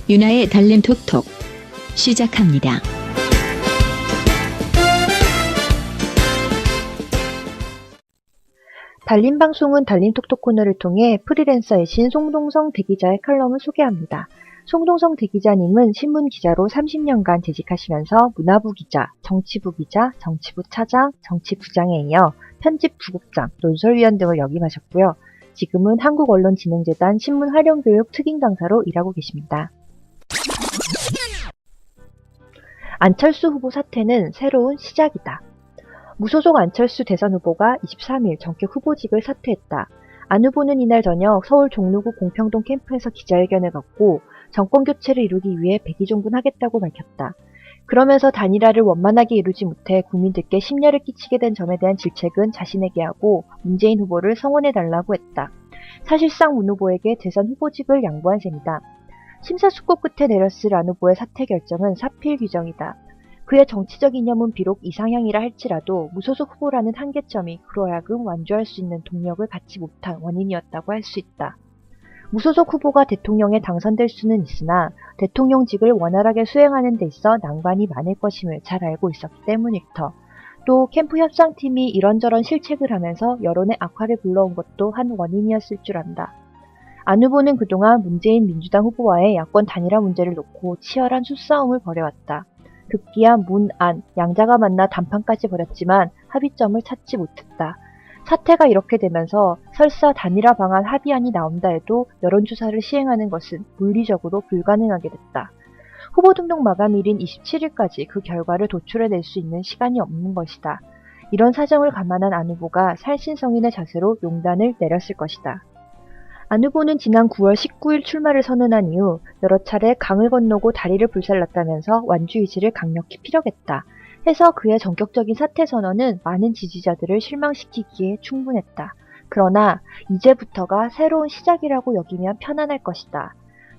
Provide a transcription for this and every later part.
유나의 달림 톡톡 시작합니다. 달림 방송은 달림 톡톡 코너를 통해 프리랜서이신 송동성 대기자의 칼럼을 소개합니다. 송동성 대기자님은 신문 기자로 30년간 재직하시면서 문화부 기자, 정치부 기자, 정치부 차장, 정치부장에 이어 편집 부국장, 논설위원 등을 역임하셨고요. 지금은 한국언론진흥재단 신문활용교육 특임 강사로 일하고 계십니다. 안철수 후보 사퇴는 새로운 시작이다. 무소속 안철수 대선 후보가 23일 전격 후보직을 사퇴했다. 안 후보는 이날 저녁 서울 종로구 공평동 캠프에서 기자회견을 갖고 정권 교체를 이루기 위해 백의종군하겠다고 밝혔다. 그러면서 단일화를 원만하게 이루지 못해 국민들께 심려를 끼치게 된 점에 대한 질책은 자신에게 하고 문재인 후보를 성원해달라고 했다. 사실상 문 후보에게 대선 후보직을 양보한 셈이다. 심사숙고 끝에 내렸을 안 후보의 사퇴 결정은 사필 규정이다. 그의 정치적 이념은 비록 이상향이라 할지라도 무소속 후보라는 한계점이 그로 하여금 완주할 수 있는 동력을 갖지 못한 원인이었다고 할 수 있다. 무소속 후보가 대통령에 당선될 수는 있으나 대통령직을 원활하게 수행하는 데 있어 난관이 많을 것임을 잘 알고 있었기 때문일 터. 또 캠프 협상팀이 이런저런 실책을 하면서 여론의 악화를 불러온 것도 한 원인이었을 줄 안다. 안 후보는 그동안 문재인 민주당 후보와의 야권 단일화 문제를 놓고 치열한 수싸움을 벌여왔다. 급기야 문, 안, 양자가 만나 단판까지 벌였지만 합의점을 찾지 못했다. 사태가 이렇게 되면서 설사 단일화 방안 합의안이 나온다 해도 여론조사를 시행하는 것은 물리적으로 불가능하게 됐다. 후보 등록 마감일인 27일까지 그 결과를 도출해낼 수 있는 시간이 없는 것이다. 이런 사정을 감안한 안 후보가 살신성인의 자세로 용단을 내렸을 것이다. 안 후보는 지난 9월 19일 출마를 선언한 이후 여러 차례 강을 건너고 다리를 불살랐다면서 완주 의지를 강력히 피력했다. 해서 그의 전격적인 사퇴 선언은 많은 지지자들을 실망시키기에 충분했다. 그러나 이제부터가 새로운 시작이라고 여기면 편안할 것이다.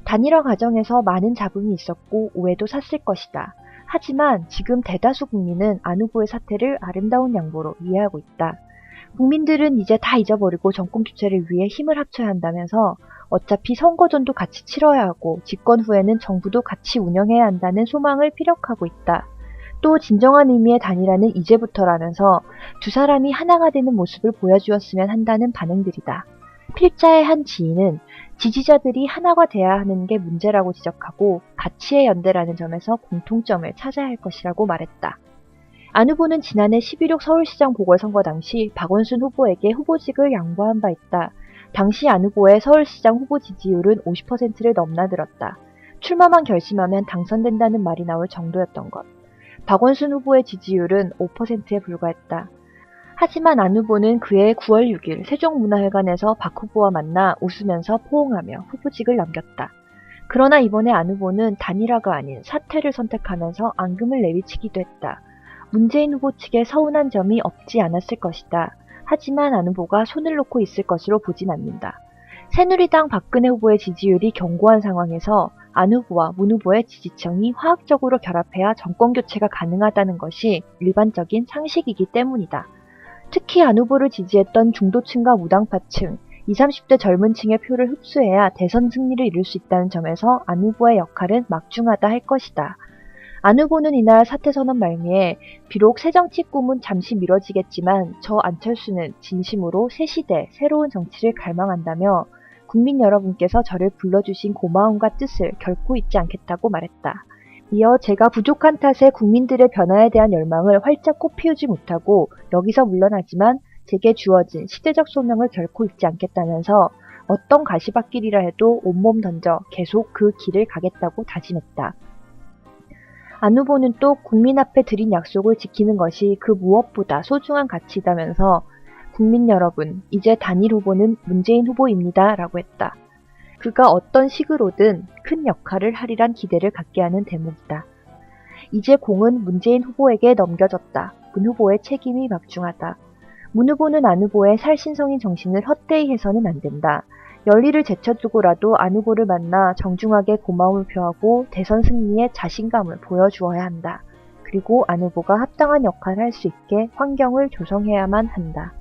단일화 과정에서 많은 잡음이 있었고 오해도 샀을 것이다. 하지만 지금 대다수 국민은 안 후보의 사퇴를 아름다운 양보로 이해하고 있다. 국민들은 이제 다 잊어버리고 정권 교체를 위해 힘을 합쳐야 한다면서 어차피 선거전도 같이 치러야 하고 집권 후에는 정부도 같이 운영해야 한다는 소망을 피력하고 있다. 또 진정한 의미의 단일화는 이제부터라면서 두 사람이 하나가 되는 모습을 보여주었으면 한다는 반응들이다. 필자의 한 지인은 지지자들이 하나가 돼야 하는 게 문제라고 지적하고 가치의 연대라는 점에서 공통점을 찾아야 할 것이라고 말했다. 안 후보는 지난해 11.6 서울시장 보궐선거 당시 박원순 후보에게 후보직을 양보한 바 있다. 당시 안 후보의 서울시장 후보 지지율은 50%를 넘나들었다. 출마만 결심하면 당선된다는 말이 나올 정도였던 것. 박원순 후보의 지지율은 5%에 불과했다. 하지만 안 후보는 그해 9월 6일 세종문화회관에서 박 후보와 만나 웃으면서 포옹하며 후보직을 남겼다. 그러나 이번에 안 후보는 단일화가 아닌 사퇴를 선택하면서 앙금을 내비치기도 했다. 문재인 후보 측에 서운한 점이 없지 않았을 것이다. 하지만 안 후보가 손을 놓고 있을 것으로 보진 않는다. 새누리당 박근혜 후보의 지지율이 견고한 상황에서 안 후보와 문 후보의 지지층이 화학적으로 결합해야 정권 교체가 가능하다는 것이 일반적인 상식이기 때문이다. 특히 안 후보를 지지했던 중도층과 무당파층, 20, 30대 젊은 층의 표를 흡수해야 대선 승리를 이룰 수 있다는 점에서 안 후보의 역할은 막중하다 할 것이다. 안 후보는 이날 사퇴 선언 말미에 비록 새정치 꿈은 잠시 미뤄지겠지만 저 안철수는 진심으로 새 시대, 새로운 정치를 갈망한다며 국민 여러분께서 저를 불러주신 고마움과 뜻을 결코 잊지 않겠다고 말했다. 이어 제가 부족한 탓에 국민들의 변화에 대한 열망을 활짝 꽃피우지 못하고 여기서 물러나지만 제게 주어진 시대적 소명을 결코 잊지 않겠다면서 어떤 가시밭길이라 해도 온몸 던져 계속 그 길을 가겠다고 다짐했다. 안 후보는 또 국민 앞에 드린 약속을 지키는 것이 그 무엇보다 소중한 가치이다면서 국민 여러분, 이제 단일 후보는 문재인 후보입니다. 라고 했다. 그가 어떤 식으로든 큰 역할을 하리란 기대를 갖게 하는 대목이다. 이제 공은 문재인 후보에게 넘겨졌다. 문 후보의 책임이 막중하다. 문 후보는 안 후보의 살신성인 정신을 헛되이 해서는 안 된다. 열리를 제쳐두고라도 안 후보를 만나 정중하게 고마움을 표하고 대선 승리에 자신감을 보여주어야 한다. 그리고 안 후보가 합당한 역할을 할 수 있게 환경을 조성해야만 한다.